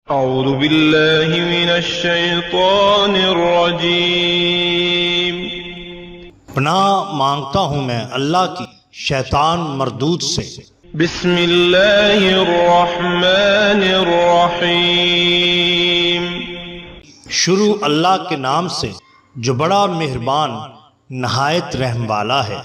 اعوذ باللہ من الشیطان الرجیم۔ پناہ مانگتا ہوں میں اللہ کی شیطان مردود سے۔ بسم اللہ الرحمن الرحیم۔ شروع اللہ کے نام سے جو بڑا مہربان نہایت رحم والا ہے۔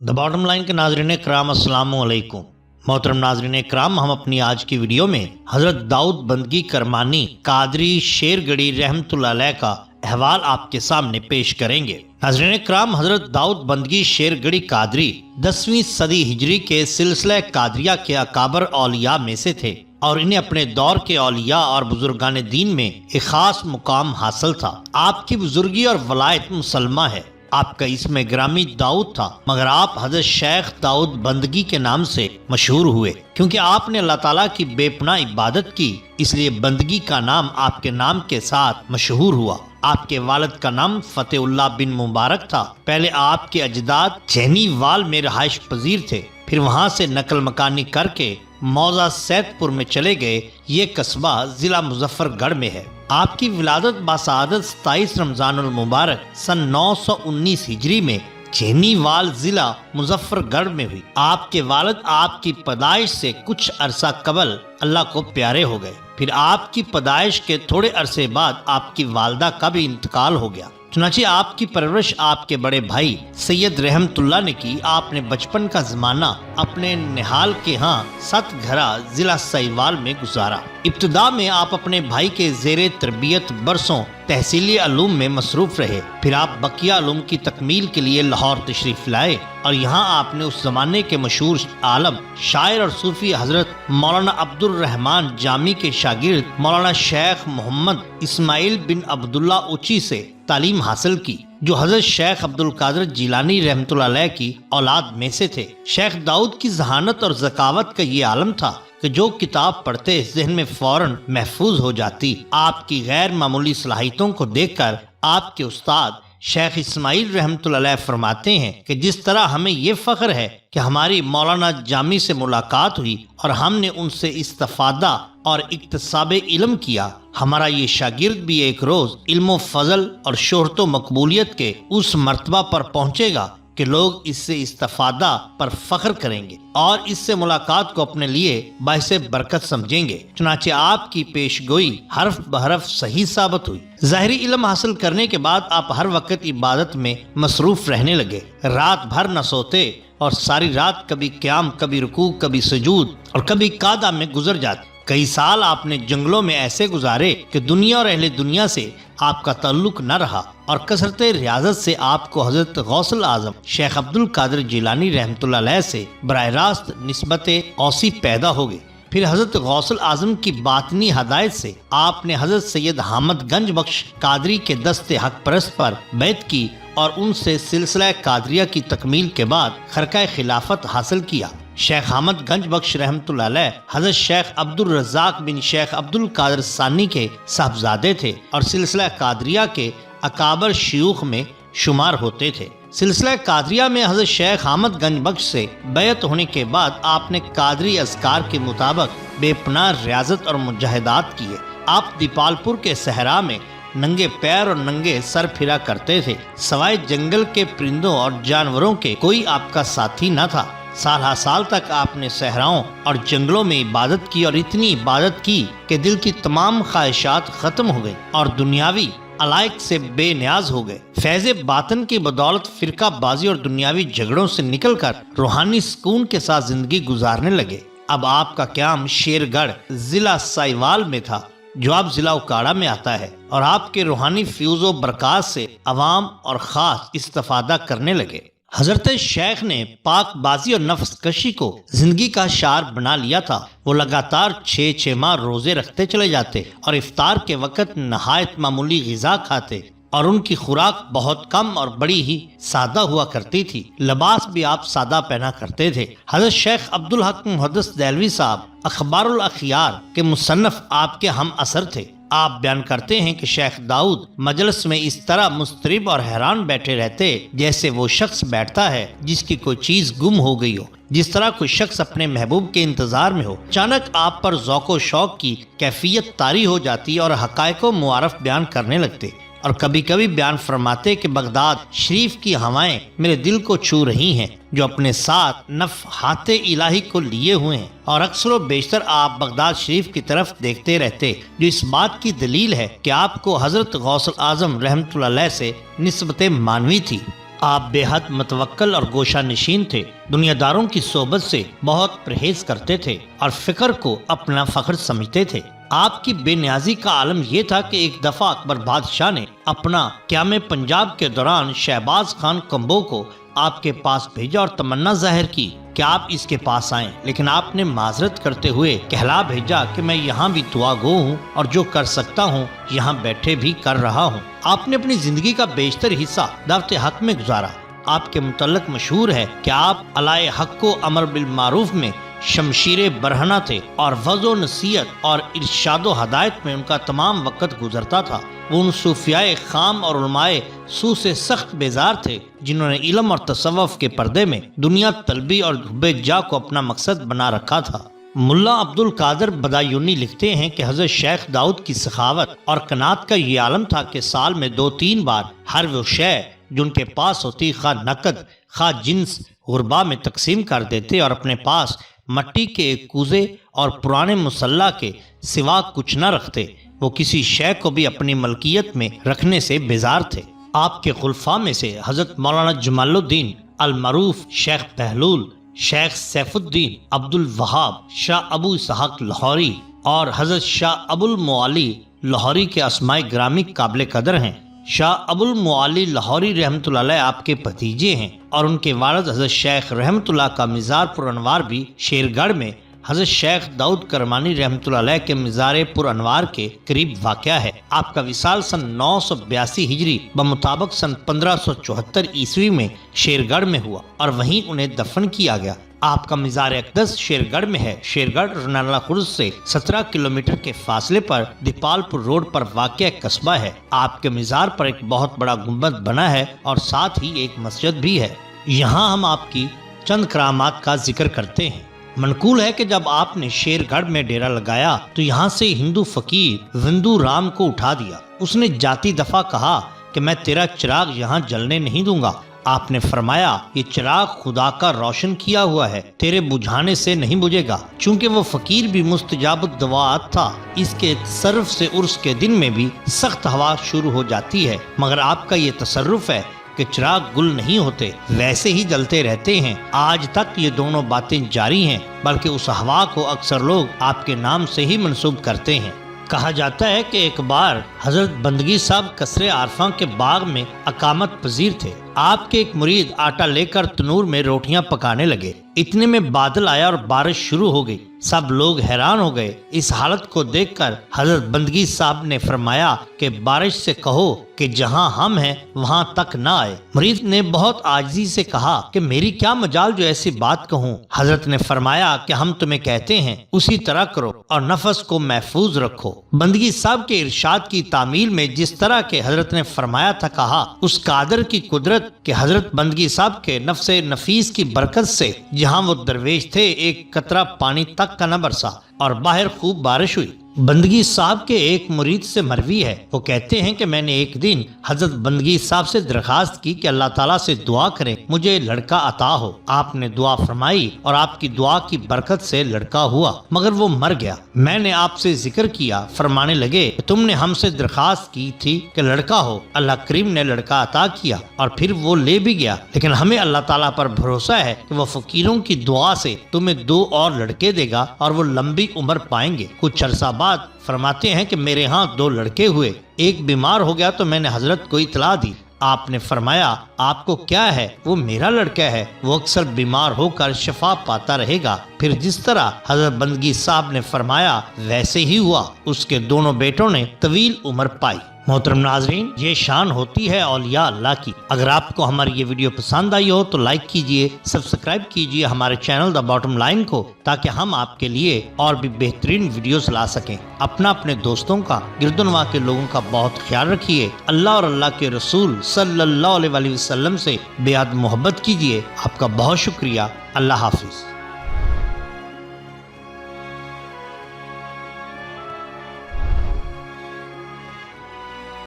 دا باٹم لائن کے ناظرین کرام السلام علیکم۔ محترم ناظرین کرام، ہم اپنی آج کی ویڈیو میں حضرت داؤد بندگی کرمانی قادری شیرگڑھی رحمت اللہ علیہ کا احوال آپ کے سامنے پیش کریں گے۔ ناظرین کرام، حضرت داؤد بندگی شیرگڑھی قادری 10ویں صدی ہجری کے سلسلہ قادریہ کے اکابر اولیاء میں سے تھے اور انہیں اپنے دور کے اولیاء اور بزرگان دین میں ایک خاص مقام حاصل تھا۔ آپ کی بزرگی اور ولایت مسلمہ ہے۔ آپ کا اسم گرامی داؤد تھا، مگر آپ حضرت شیخ داؤد بندگی کے نام سے مشہور ہوئے کیونکہ آپ نے اللہ تعالیٰ کی بے پناہ عبادت کی، اس لیے بندگی کا نام آپ کے نام کے ساتھ مشہور ہوا۔ آپ کے والد کا نام فتح اللہ بن مبارک تھا۔ پہلے آپ کے اجداد جینی وال میں رہائش پذیر تھے، پھر وہاں سے نقل مکانی کر کے موضع سید پور میں چلے گئے۔ یہ قصبہ ضلع مظفر گڑھ میں ہے۔ آپ کی ولادت باسعادت 27 رمضان المبارک سن 919 ہجری میں جینی وال ضلع مظفر گڑھ میں ہوئی۔ آپ کے والد آپ کی پیدائش سے کچھ عرصہ قبل اللہ کو پیارے ہو گئے، پھر آپ کی پیدائش کے تھوڑے عرصے بعد آپ کی والدہ کا بھی انتقال ہو گیا۔ چنانچہ آپ کی پرورش آپ کے بڑے بھائی سید رحمت اللہ نے کی۔ آپ نے بچپن کا زمانہ اپنے نہال کے ہاں ست گھرا ضلع سہیوال میں گزارا۔ ابتدا میں آپ اپنے بھائی کے زیر تربیت برسوں تحصیلی علوم میں مصروف رہے، پھر آپ بقیہ علوم کی تکمیل کے لیے لاہور تشریف لائے اور یہاں آپ نے اس زمانے کے مشہور عالم شاعر اور صوفی حضرت مولانا عبد الرحمن جامی کے شاگرد مولانا شیخ محمد اسماعیل بن عبداللہ اوچی سے تعلیم حاصل کی، جو حضرت شیخ عبد القادر جیلانی رحمت اللہ علیہ کی اولاد میں سے تھے۔ شیخ داؤد کی ذہانت اور ذکاوت کا یہ عالم تھا کہ جو کتاب پڑھتے ذہن میں فوراً محفوظ ہو جاتی۔ آپ کی غیر معمولی صلاحیتوں کو دیکھ کر آپ کے استاد شیخ اسماعیل رحمت اللہ علیہ فرماتے ہیں کہ جس طرح ہمیں یہ فخر ہے کہ ہماری مولانا جامی سے ملاقات ہوئی اور ہم نے ان سے استفادہ اور اکتساب علم کیا، ہمارا یہ شاگرد بھی ایک روز علم و فضل اور شہرت و مقبولیت کے اس مرتبہ پر پہنچے گا کہ لوگ اس سے استفادہ پر فخر کریں گے اور اس سے ملاقات کو اپنے لیے باعث برکت سمجھیں گے۔ چنانچہ آپ کی پیش گوئی حرف بحرف صحیح ثابت ہوئی۔ ظاہری علم حاصل کرنے کے بعد آپ ہر وقت عبادت میں مصروف رہنے لگے، رات بھر نہ سوتے اور ساری رات کبھی قیام، کبھی رکوع، کبھی سجود اور کبھی قعدہ میں گزر جاتے۔ کئی سال آپ نے جنگلوں میں ایسے گزارے کہ دنیا اور اہل دنیا سے آپ کا تعلق نہ رہا اور کثرت ریاضت سے آپ کو حضرت غوث الاعظم شیخ عبد القادر جیلانی رحمت اللہ علیہ سے براہ راست نسبت اوصی پیدا ہو گئی۔ پھر حضرت غوث الاعظم کی باطنی ہدایت سے آپ نے حضرت سید حامد گنج بخش قادری کے دست حق پرست پر بیعت کی اور ان سے سلسلہ قادریہ کی تکمیل کے بعد خرقہ خلافت حاصل کیا۔ شیخ حامد گنج بخش رحمت اللہ علیہ حضرت شیخ عبد الرزاق بن شیخ عبد القادر ثانی کے صاحبزادے تھے اور سلسلہ قادریہ کے اکابر شیوخ میں شمار ہوتے تھے۔ سلسلہ قادریہ میں حضرت شیخ حامد گنج بخش سے بیعت ہونے کے بعد آپ نے قادری اذکار کے مطابق بے پناہ ریاضت اور مجاہدات کیے۔ آپ دیپال پور کے صحرا میں ننگے پیر اور ننگے سر پھرا کرتے تھے، سوائے جنگل کے پرندوں اور جانوروں کے کوئی آپ کا ساتھی نہ تھا۔ سال ہر سال تک آپ نے صحراؤں اور جنگلوں میں عبادت کی اور اتنی عبادت کی کہ دل کی تمام خواہشات ختم ہو گئی اور دنیاوی علائق سے بے نیاز ہو گئے۔ فیض باطن کی بدولت فرقہ بازی اور دنیاوی جھگڑوں سے نکل کر روحانی سکون کے ساتھ زندگی گزارنے لگے۔ اب آپ کا قیام شیرگڑھ ضلع سہیوال میں تھا، جو اب ضلع اکاڑا میں آتا ہے، اور آپ کے روحانی فیوز و برکات سے عوام اور خاص استفادہ کرنے لگے۔ حضرت شیخ نے پاک بازی اور نفس کشی کو زندگی کا شعار بنا لیا تھا۔ وہ لگاتار 6 ماہ روزے رکھتے چلے جاتے اور افطار کے وقت نہایت معمولی غذا کھاتے اور ان کی خوراک بہت کم اور بڑی ہی سادہ ہوا کرتی تھی۔ لباس بھی آپ سادہ پہنا کرتے تھے۔ حضرت شیخ عبدالحق محدث دہلوی صاحب اخبار الاخیار کے مصنف آپ کے ہم اثر تھے۔ آپ بیان کرتے ہیں کہ شیخ داؤد مجلس میں اس طرح مضطرب اور حیران بیٹھے رہتے جیسے وہ شخص بیٹھتا ہے جس کی کوئی چیز گم ہو گئی ہو، جس طرح کوئی شخص اپنے محبوب کے انتظار میں ہو۔ اچانک آپ پر ذوق و شوق کی کیفیت طاری ہو جاتی اور حقائق و معارف بیان کرنے لگتے، اور کبھی کبھی بیان فرماتے کہ بغداد شریف کی ہوائیں میرے دل کو چھو رہی ہیں جو اپنے ساتھ نفحات الہی کو لیے ہوئے ہیں، اور اکثر و بیشتر آپ بغداد شریف کی طرف دیکھتے رہتے، جو اس بات کی دلیل ہے کہ آپ کو حضرت غوث الاعظم رحمۃ اللہ علیہ سے نسبت معنوی تھی۔ آپ بے حد متوکل اور گوشہ نشین تھے، دنیا داروں کی صحبت سے بہت پرہیز کرتے تھے اور فکر کو اپنا فخر سمجھتے تھے۔ آپ کی بے نیازی کا عالم یہ تھا کہ ایک دفعہ اکبر بادشاہ نے اپنا قیام پنجاب کے دوران شہباز خان کمبو کو آپ کے پاس بھیجا اور تمنا ظاہر کی کہ آپ اس کے پاس آئیں، لیکن آپ نے معذرت کرتے ہوئے کہلا بھیجا کہ میں یہاں بھی دعا گو ہوں اور جو کر سکتا ہوں یہاں بیٹھے بھی کر رہا ہوں۔ آپ نے اپنی زندگی کا بیشتر حصہ دعوت حق میں گزارا۔ آپ کے متعلق مشہور ہے کہ آپ علائے حق و امر بالمعروف میں شمشیر برہنہ تھے، اور وعظ و نصیحت اور ارشاد و ہدایت میں ان کا تمام وقت گزرتا تھا۔ وہ ان صوفیاء خام اور علماء سو سے سخت بیزار تھے جنہوں نے علم اور تصوف کے پردے میں دنیا طلبی اور حب جاہ کو اپنا مقصد بنا رکھا تھا۔ ملا عبد القادر بدایونی لکھتے ہیں کہ حضرت شیخ داؤد کی سخاوت اور قناعت کا یہ عالم تھا کہ سال میں 2-3 بار ہر وہ شے جو ان کے پاس ہوتی، خواہ نقد خواہ جنس، غربا میں تقسیم کر دیتے اور اپنے پاس مٹی کے ایک کوزے اور پرانے مسلح کے سوا کچھ نہ رکھتے۔ وہ کسی شے کو بھی اپنی ملکیت میں رکھنے سے بیزار تھے۔ آپ کے خلفاء میں سے حضرت مولانا جمال الدین المعروف، شیخ بہلول، شیخ سیف الدین عبد الوہاب، شاہ ابو اسحاق لاہوری اور حضرت شاہ ابو المعالی لاہوری کے اسماء گرامی قابل قدر ہیں۔ شاہ ابو المعالی لاہوری رحمۃ اللہ علیہ آپ کے بھتیجے ہیں، اور ان کے والد حضرت شیخ رحمۃ اللہ کا مزار پر انوار بھی شیرگڑھ میں حضرت شیخ داؤد کرمانی رحمۃ اللہ علیہ کے مزار پر انوار کے قریب واقع ہے۔ آپ کا وصال سن 982 ہجری بمطابق سن 1574 عیسوی میں شیرگڑھ میں ہوا اور وہیں انہیں دفن کیا گیا۔ آپ کا مزار اقدس شیرگڑھ میں ہے۔ شیرگڑھ رنالہ خرد سے 17 کلومیٹر کے فاصلے پر دیپال پور روڈ پر واقع قصبہ ہے۔ آپ کے مزار پر ایک بہت بڑا گنبد بنا ہے اور ساتھ ہی ایک مسجد بھی ہے۔ یہاں ہم آپ کی چند کرامات کا ذکر کرتے ہیں۔ منقول ہے کہ جب آپ نے شیرگڑھ میں ڈیرا لگایا تو یہاں سے ہندو فقیر وندو رام کو اٹھا دیا۔ اس نے جاتی دفعہ کہا کہ میں تیرا چراغ یہاں جلنے نہیں دوں گا۔ آپ نے فرمایا یہ چراغ خدا کا روشن کیا ہوا ہے، تیرے بجھانے سے نہیں بجھے گا۔ چونکہ وہ فقیر بھی مستجاب الدعوات تھا، اس کے تصرف سے عرس کے دن میں بھی سخت ہوا شروع ہو جاتی ہے، مگر آپ کا یہ تصرف ہے کہ چراغ گل نہیں ہوتے، ویسے ہی جلتے رہتے ہیں۔ آج تک یہ دونوں باتیں جاری ہیں، بلکہ اس ہوا کو اکثر لوگ آپ کے نام سے ہی منسوب کرتے ہیں۔ کہا جاتا ہے کہ ایک بار حضرت بندگی صاحب قصر عارفاں کے باغ میں اقامت پذیر تھے۔ آپ کے ایک مرید آٹا لے کر تنور میں روٹیاں پکانے لگے۔ اتنے میں بادل آیا اور بارش شروع ہو گئی۔ سب لوگ حیران ہو گئے۔ اس حالت کو دیکھ کر حضرت بندگی صاحب نے فرمایا کہ بارش سے کہو کہ جہاں ہم ہیں وہاں تک نہ آئے۔ مرید نے بہت عاجزی سے کہا کہ میری کیا مجال جو ایسی بات کہوں۔ حضرت نے فرمایا کہ ہم تمہیں کہتے ہیں اسی طرح کرو اور نفس کو محفوظ رکھو۔ بندگی صاحب کے ارشاد کی تعمیل میں جس طرح کے حضرت نے فرمایا تھا کہا، اس قادر کی قدرت کہ حضرت بندگی صاحب کے نفس نفیس کی برکت سے جہاں وہ درویش تھے ایک قطرہ پانی تک کا نہ برسا اور باہر خوب بارش ہوئی۔ بندگی صاحب کے ایک مرید سے مروی ہے، وہ کہتے ہیں کہ میں نے ایک دن حضرت بندگی صاحب سے درخواست کی کہ اللہ تعالیٰ سے دعا کریں مجھے لڑکا عطا ہو۔ آپ نے دعا فرمائی اور آپ کی دعا کی برکت سے لڑکا ہوا، مگر وہ مر گیا۔ میں نے آپ سے ذکر کیا، فرمانے لگے کہ تم نے ہم سے درخواست کی تھی کہ لڑکا ہو، اللہ کریم نے لڑکا عطا کیا اور پھر وہ لے بھی گیا، لیکن ہمیں اللہ تعالیٰ پر بھروسہ ہے کہ وہ فقیروں کی دعا سے تمہیں 2 اور لڑکے دے گا اور وہ لمبی عمر پائیں گے۔ کچھ عرصہ بعد فرماتے ہیں کہ میرے ہاں 2 لڑکے ہوئے، ایک بیمار ہو گیا تو میں نے حضرت کو اطلاع دی۔ آپ نے فرمایا آپ کو کیا ہے؟ وہ میرا لڑکا ہے، وہ اکثر بیمار ہو کر شفا پاتا رہے گا۔ پھر جس طرح حضرت بندگی صاحب نے فرمایا ویسے ہی ہوا، اس کے دونوں بیٹوں نے طویل عمر پائی۔ محترم ناظرین، یہ شان ہوتی ہے اولیاء اللہ کی۔ اگر آپ کو ہماری یہ ویڈیو پسند آئی ہو تو لائک کیجئے، سبسکرائب کیجئے ہمارے چینل دا باٹم لائن کو، تاکہ ہم آپ کے لیے اور بھی بہترین ویڈیوز لا سکیں۔ اپنے دوستوں کا، گرد و نواح کے لوگوں کا بہت خیال رکھیے۔ اللہ اور اللہ کے رسول صلی اللہ علیہ وسلم سے بے حد محبت کیجئے۔ آپ کا بہت شکریہ۔ اللہ حافظ۔